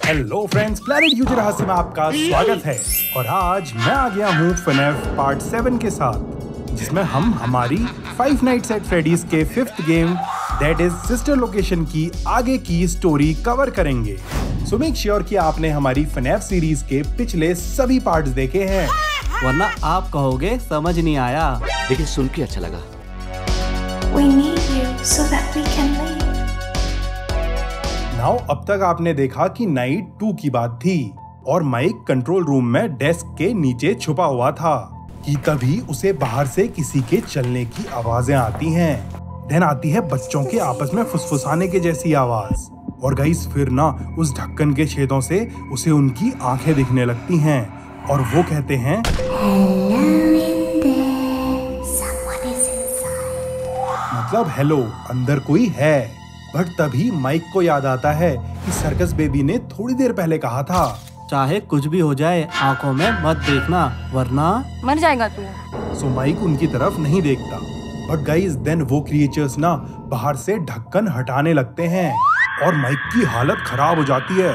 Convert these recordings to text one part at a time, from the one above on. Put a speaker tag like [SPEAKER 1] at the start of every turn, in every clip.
[SPEAKER 1] Hello friends, planet user रहस्य में आपका स्वागत है। और आज मैं आ गया हूँ FNAF पार्ट 7 के साथ, जिसमें हम हमारी 5 नाइट्स एट फ्रेडीज के 5th game that is sister location की आगे की स्टोरी कवर करेंगे। सो मेक श्योर कि आपने हमारी FNAF सीरीज के पिछले सभी पार्ट्स देखे हैं,
[SPEAKER 2] वरना आप कहोगे समझ नहीं आया।
[SPEAKER 3] लेकिन सुन के अच्छा लगा।
[SPEAKER 4] We need you so that we can leave.
[SPEAKER 1] Now अब तक आपने देखा कि नाइट 2 की बात थी और माइक कंट्रोल रूम में डेस्क के नीचे छुपा हुआ था कि तभी उसे बाहर से किसी के चलने की आवाजें आती हैं। देन आती है बच्चों के आपस में फुसफुसाने के जैसी आवाज, और गाइस फिर ना उस ढक्कन के छेदों से उसे उनकी आंखें दिखने लगती हैं और वो कहते हैं मतलब हेलो, अंदर कोई है। बट तभी माइक को याद आता है कि सर्कस बेबी ने थोड़ी देर पहले कहा था
[SPEAKER 2] चाहे कुछ भी हो जाए आंखों में मत देखना वरना
[SPEAKER 5] मर जाएगा तू।
[SPEAKER 1] सो माइक उनकी तरफ नहीं देखता। बट गाइस देन वो क्रिएचर्स ना बाहर से ढक्कन हटाने लगते हैं और माइक की हालत खराब हो जाती है।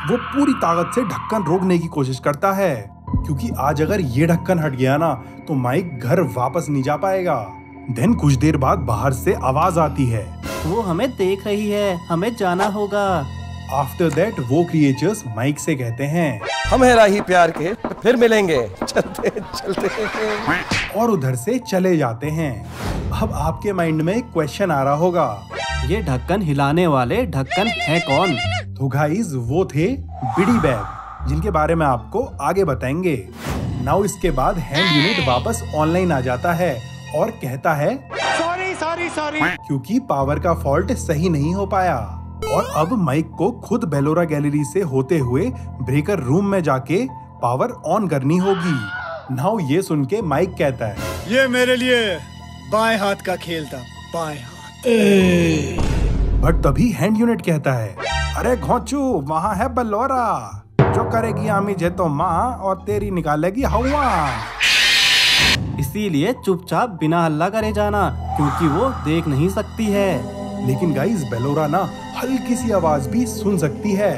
[SPEAKER 1] वो पूरी ताकत से ढक्कन रोकने की कोशिश करता है, क्योंकि आज अगर ये ढक्कन हट गया ना तो माइक घर वापस नहीं जा पाएगा। देन कुछ देर बाद बाहर से आवाज आती है,
[SPEAKER 2] वो हमें देख रही है, हमें जाना होगा।
[SPEAKER 1] आफ्टर दैट वो क्रिएचर्स माइक से कहते हैं
[SPEAKER 6] हम है राही प्यार के, फिर मिलेंगे, चलते चलते।
[SPEAKER 1] और उधर से चले जाते हैं। अब आपके माइंड में एक क्वेश्चन आ रहा होगा,
[SPEAKER 2] ये ढक्कन हिलाने वाले ढक्कन है कौन?
[SPEAKER 1] तो गाइस वो थे बिडी बैग, जिनके बारे में आपको आगे बताएंगे। नाउ इसके बाद हैंड यूनिट वापस ऑनलाइन आ जाता है और कहता है सॉरी क्योंकि पावर का फॉल्ट सही नहीं हो पाया। और अब माइक को खुद बेलोरा गैलरी से होते हुए ब्रेकर रूम में जाके पावर ऑन करनी होगी। नाउ ये सुन के माइक कहता है
[SPEAKER 7] ये मेरे लिए बाएं हाथ का खेल था, बाएं हाथ।
[SPEAKER 1] बट तभी हैंड यूनिट कहता है अरे घोंचू, वहाँ है बेलोरा, जो करेगी आमी जे तो माँ और तेरी निकालेगी हवा।
[SPEAKER 2] इसीलिए चुपचाप बिना हल्ला करे जाना, क्योंकि वो देख नहीं सकती है।
[SPEAKER 1] लेकिन गाइस बेलोरा ना हल्की सी आवाज भी सुन सकती है,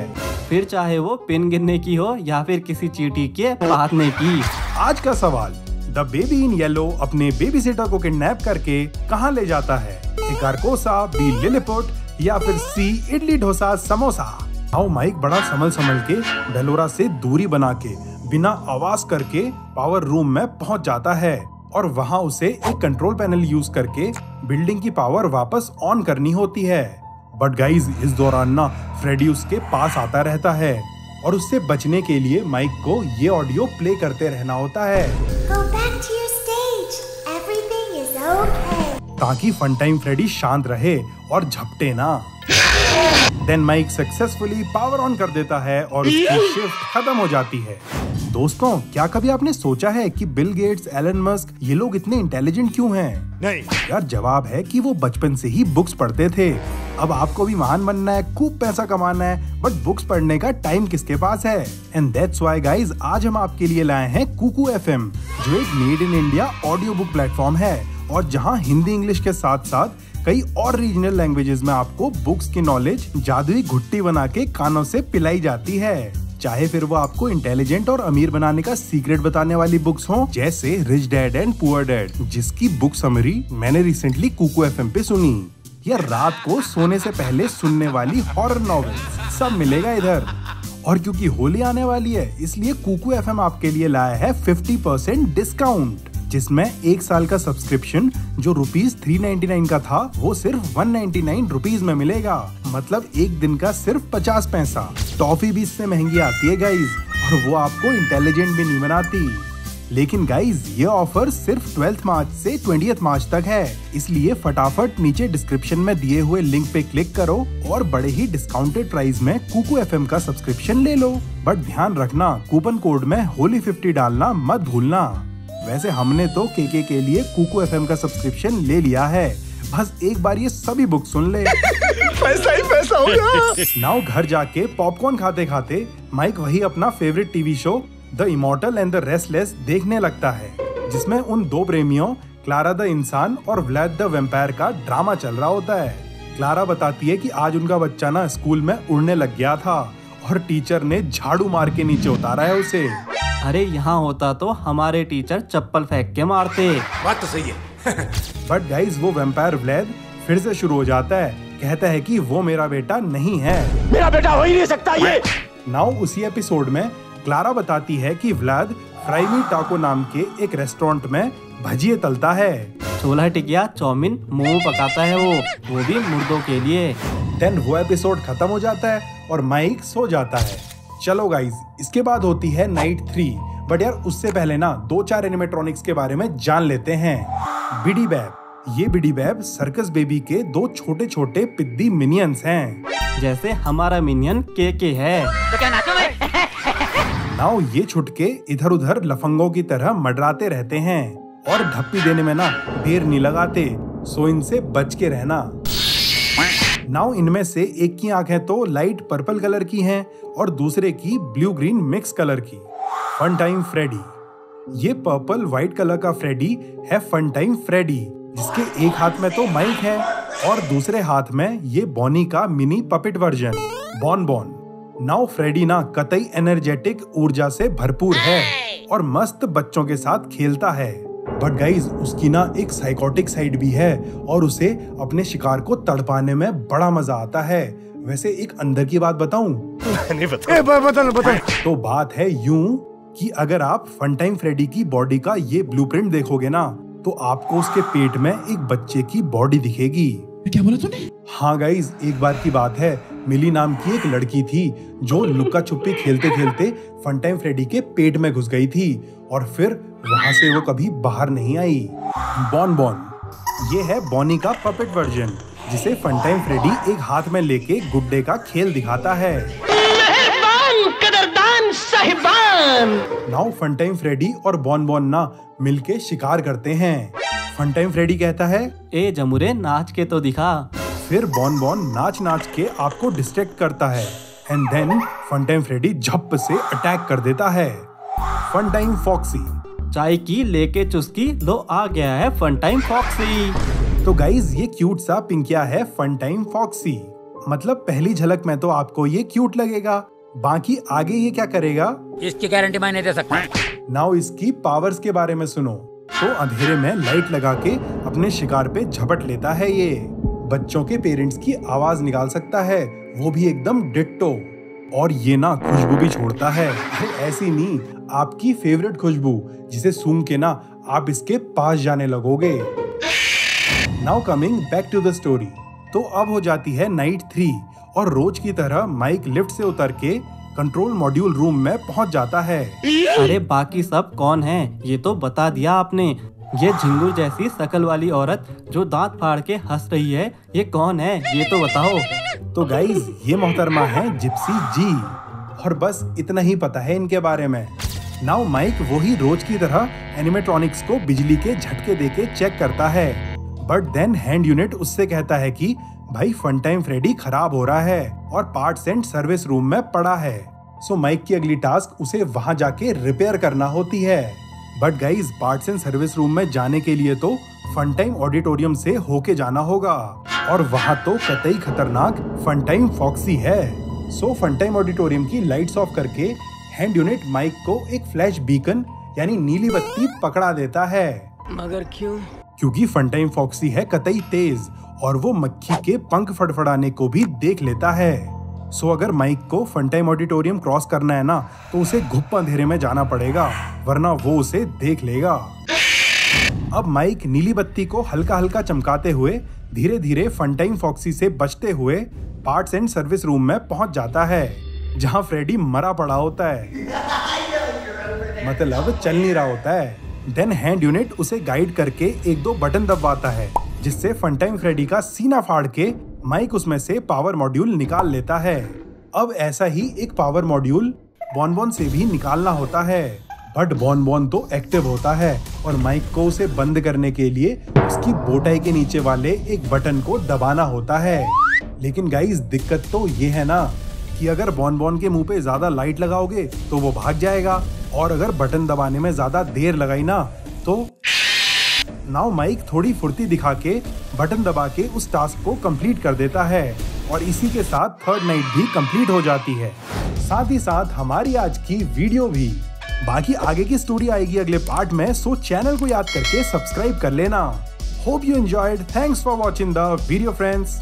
[SPEAKER 2] फिर चाहे वो पिन गिरने की हो या फिर किसी चींटी के फाड़ने की।
[SPEAKER 1] आज का सवाल, द बेबी इन येलो अपने बेबी सिटर को किडनैप करके कहाँ ले जाता है? ए कारकोसा, बी लिलिपुट या फिर सी इडली डोसा समोसा? आओ माइक बड़ा संभल के बेलोरा से दूरी बना के बिना आवाज करके पावर रूम में पहुंच जाता है और वहां उसे एक कंट्रोल पैनल यूज करके बिल्डिंग की पावर वापस ऑन करनी होती है। बट गाइज इस दौरान ना फ्रेडी उसके पास आता रहता है और उससे बचने के लिए माइक को ये ऑडियो प्ले करते रहना होता है
[SPEAKER 4] Go back to your stage. Everything is okay.
[SPEAKER 1] ताकि फन टाइम फ्रेडी शांत रहे और झपटे ना। Then Mike successfully power on कर देता है और उसकी शिफ्ट खत्म हो जाती है। दोस्तों, क्या कभी आपने सोचा है कि बिल गेट्स, एलन मस्क, ये लोग इतने इंटेलिजेंट क्यों हैं?
[SPEAKER 7] नहीं
[SPEAKER 1] यार, जवाब है कि वो बचपन से ही बुक्स पढ़ते थे। अब आपको भी महान बनना है, खूब पैसा कमाना है, बट बुक्स पढ़ने का टाइम किसके पास है? एंड दैट्स व्हाई गाइस आज हम आपके लिए लाए हैं कुकू FM, जो एक made in India audio book platform है और जहाँ हिंदी इंग्लिश के साथ साथ कई और रीजनल लैंग्वेजेस में आपको बुक्स की नॉलेज जादुई घुट्टी बना के कानों से पिलाई जाती है। चाहे फिर वो आपको इंटेलिजेंट और अमीर बनाने का सीक्रेट बताने वाली बुक्स हो, जैसे rich dad and poor dad, जिसकी बुक समरी मैंने रिसेंटली कुकू FM पे सुनी, या रात को सोने से पहले सुनने वाली हॉरर नॉवेल्स, सब मिलेगा इधर। और क्योंकि होली आने वाली है, इसलिए कुकू FM आपके लिए लाया है 50% डिस्काउंट, जिसमें 1 साल का सब्सक्रिप्शन जो ₹399 का था वो सिर्फ ₹199 में मिलेगा। मतलब एक दिन का सिर्फ 50 पैसा। टॉफी भी इससे महंगी आती है गाइज, और वो आपको इंटेलिजेंट भी नहीं बनाती। लेकिन गाइज ये ऑफर सिर्फ 12 मार्च से 20 मार्च तक है, इसलिए फटाफट नीचे डिस्क्रिप्शन में दिए हुए लिंक पे क्लिक करो और बड़े ही डिस्काउंटेड प्राइस में कुकू FM का सब्सक्रिप्शन ले लो। बट ध्यान रखना, कूपन कोड में होली 50 डालना मत भूलना। वैसे हमने तो के लिए कुकू FM का सब्सक्रिप्शन ले लिया है, बस एक बार ये सभी बुक सुन ले।
[SPEAKER 7] पैसा ही पैसा होगा।
[SPEAKER 1] नाउ घर जाके पॉपकॉर्न खाते खाते माइक वही अपना favourite TV show the immortal and the restless देखने लगता है, जिसमें उन दो प्रेमियों क्लारा द इंसान और व्लाद द वैम्पायर का ड्रामा चल रहा होता है। क्लारा बताती है कि आज उनका बच्चा ना स्कूल में उड़ने लग गया था और टीचर ने झाड़ू मार के नीचे उतारा है उसे।
[SPEAKER 2] अरे यहाँ होता तो हमारे टीचर चप्पल फेंक के मारते।
[SPEAKER 3] बात तो सही है।
[SPEAKER 1] बट गाइज वो वैम्पायर व्लाद फिर से शुरू हो जाता है, कहता है कि वो मेरा बेटा नहीं है।
[SPEAKER 6] मेरा बेटा हो ही नहीं सकता ये।
[SPEAKER 1] नाउ उसी एपिसोड में क्लारा बताती है कि व्लाद फ्राई मी टाको नाम के एक रेस्टोरेंट में भजिए तलता है।
[SPEAKER 2] छोला टिकिया चाउमीन मोमो पकाता है वो भी मुर्दों के लिए।
[SPEAKER 1] देन वो एपिसोड खत्म हो जाता है और माइक सो जाता है। चलो गाइज, इसके बाद होती है नाइट 3। बट यार उससे पहले ना 2-4 एनिमेट्रॉनिक्स के बारे में जान लेते हैं। बिडी बैब, ये बिडी बैब सर्कस बेबी के 2 छोटे छोटे पिद्दी मिनियंस हैं।
[SPEAKER 2] जैसे हमारा मिनियन के है।
[SPEAKER 5] तो क्या नाचो मैं?
[SPEAKER 1] नाउ ये छुटके इधर उधर लफंगों की तरह मडराते रहते हैं और धप्पी देने में ना देर नहीं लगाते, सो इनसे बच के रहना। नाउ इनमें से एक की आंखें तो लाइट पर्पल कलर की हैं और दूसरे की ब्लू ग्रीन मिक्स कलर की। फन टाइम फ्रेडी, ये पर्पल व्हाइट कलर का फ्रेडी है फन टाइम फ्रेडी, जिसके एक हाथ में तो माइक है और दूसरे हाथ में ये बॉनी का मिनी पपेट वर्जन बॉन बॉन। नाउ फ्रेडी ना कतई एनर्जेटिक ऊर्जा से भरपूर है और मस्त बच्चों के साथ खेलता है। बट गाइज उसकी ना एक साइकोटिक साइड भी है और उसे अपने शिकार को तड़पाने में बड़ा मजा आता है। वैसे एक अंदर की बात बताऊं?
[SPEAKER 6] नहीं बता।
[SPEAKER 1] तो बात है यूं कि अगर आप फन टाइम फ्रेडी की बॉडी का ये ब्लूप्रिंट देखोगे ना तो आपको उसके पेट में एक बच्चे की बॉडी दिखेगी।
[SPEAKER 3] क्या बोला तूने?
[SPEAKER 1] हाँ गाइज, एक बार की बात है, मिली नाम की एक लड़की थी जो लुक्का छुपी खेलते खेलते फन टाइम फ्रेडी के पेट में घुस गई थी और फिर वहां से वो कभी बाहर नहीं आई। बॉन बॉन, ये है बॉनी का पपेट वर्जन, जिसे फन टाइम फ्रेडी एक हाथ में लेके गुड्डे का खेल दिखाता है।
[SPEAKER 5] कदरदान साहिबान।
[SPEAKER 1] नाउ फन टाइम फ्रेडी और बॉन बॉन ना मिलके शिकार करते हैं। फन टाइम फ्रेडी कहता है,
[SPEAKER 2] ए जमुरे नाच के तो दिखा।
[SPEAKER 1] फिर बॉन बॉन नाच नाच के आपको डिस्ट्रैक्ट करता है and then Funtime Freddy झप से अटैक कर देता है। फन टाइम फॉक्सी,
[SPEAKER 2] चाय की लेके चुस्की, लो आ गया है फन टाइम फॉक्सी।
[SPEAKER 1] तो गाइज ये क्यूट सा पिंकिया है फन टाइम फॉक्सी। मतलब पहली झलक में तो आपको ये क्यूट लगेगा, बाकी आगे ये क्या करेगा
[SPEAKER 5] इसकी गारंटी मैं नहीं दे सकता।
[SPEAKER 1] नाउ इसकी पावर्स के बारे में सुनो। तो अंधेरे में लाइट लगा के अपने शिकार पे झपट लेता है ये। बच्चों के पेरेंट्स की आवाज निकाल सकता है, वो भी एकदम डिट्टो। और ये ना खुशबू भी छोड़ता है, ऐसी नहीं, आपकी फेवरेट खुशबू, जिसे सूंघ के ना आप इसके पास जाने लगोगे। Now coming back to the story. तो अब हो जाती है नाइट 3 और रोज की तरह माइक लिफ्ट से उतर के कंट्रोल मॉड्यूल रूम में पहुंच जाता है।
[SPEAKER 2] अरे बाकी सब कौन है ये तो बता दिया आपने। ये झिंगुर जैसी शकल वाली औरत जो दांत फाड़ के हंस रही है, ये कौन है ये तो बताओ।
[SPEAKER 1] तो गाइज ये मोहतरमा है जिप्सी जी, और बस इतना ही पता है इनके बारे में। नाउ माइक वही रोज की तरह एनिमेट्रॉनिक्स को बिजली के झटके देके चेक करता है। बट देन हैंड यूनिट उससे कहता है कि भाई फन टाइम फ्रेडी खराब हो रहा है और पार्ट्स एंड सर्विस रूम में पड़ा है। सो माइक की अगली टास्क उसे वहां जाके रिपेयर करना होती है। But guys parts and service room में जाने के लिए तो फन टाइम ऑडिटोरियम से होके जाना होगा और वहां तो कतई खतरनाक फन टाइम फॉक्सी है। सो फन टाइम ऑडिटोरियम की लाइट्स ऑफ करके हैंड यूनिट माइक को एक फ्लैश बीकन यानी नीली बत्ती पकड़ा देता है।
[SPEAKER 5] मगर क्यों?
[SPEAKER 1] क्योंकि फन टाइम फॉक्सी है कतई तेज और वो मक्खी के पंख फड़फड़ाने को भी देख लेता है। सो अगर माइक को फन टाइम ऑडिटोरियम क्रॉस करना है ना तो उसे घुप अंधेरे में जाना पड़ेगा, वरना वो उसे देख लेगा। अब माइक नीली बत्ती को हल्का हल्का चमकाते हुए धीरे धीरे फन टाइम फॉक्सी से बचते हुए पार्ट्स एंड सर्विस रूम में पहुंच जाता है, जहां फ्रेडी मरा पड़ा होता है, मतलब चल नहीं रहा होता है। देन हैंड यूनिट उसे गाइड करके 1-2 बटन दबाता है, जिससे फन टाइम फ्रेडी का सीना फाड़ के माइक उसमें से पावर मॉड्यूल निकाल लेता है। अब ऐसा ही एक पावर मॉड्यूल बॉन बॉन से भी निकालना होता है, बट बॉन बॉन तो एक्टिव होता है और माइक को उसे बंद करने के लिए उसकी बोटाई के नीचे वाले एक बटन को दबाना होता है। लेकिन गाइस दिक्कत तो ये है ना कि अगर बॉन बॉन के मुंह पे ज्यादा लाइट लगाओगे तो वो भाग जाएगा, और अगर बटन दबाने में ज्यादा देर लगाई ना तो नाउ माइक थोड़ी फुर्ती दिखा के बटन दबा के उस टास्क को कंप्लीट कर देता है और इसी के साथ थर्ड नाइट भी कंप्लीट हो जाती है, साथ ही साथ हमारी आज की वीडियो भी। बाकी आगे की स्टोरी आएगी अगले पार्ट में, सो चैनल को याद करके सब्सक्राइब कर लेना। Hope you enjoyed. Thanks for watching the video friends.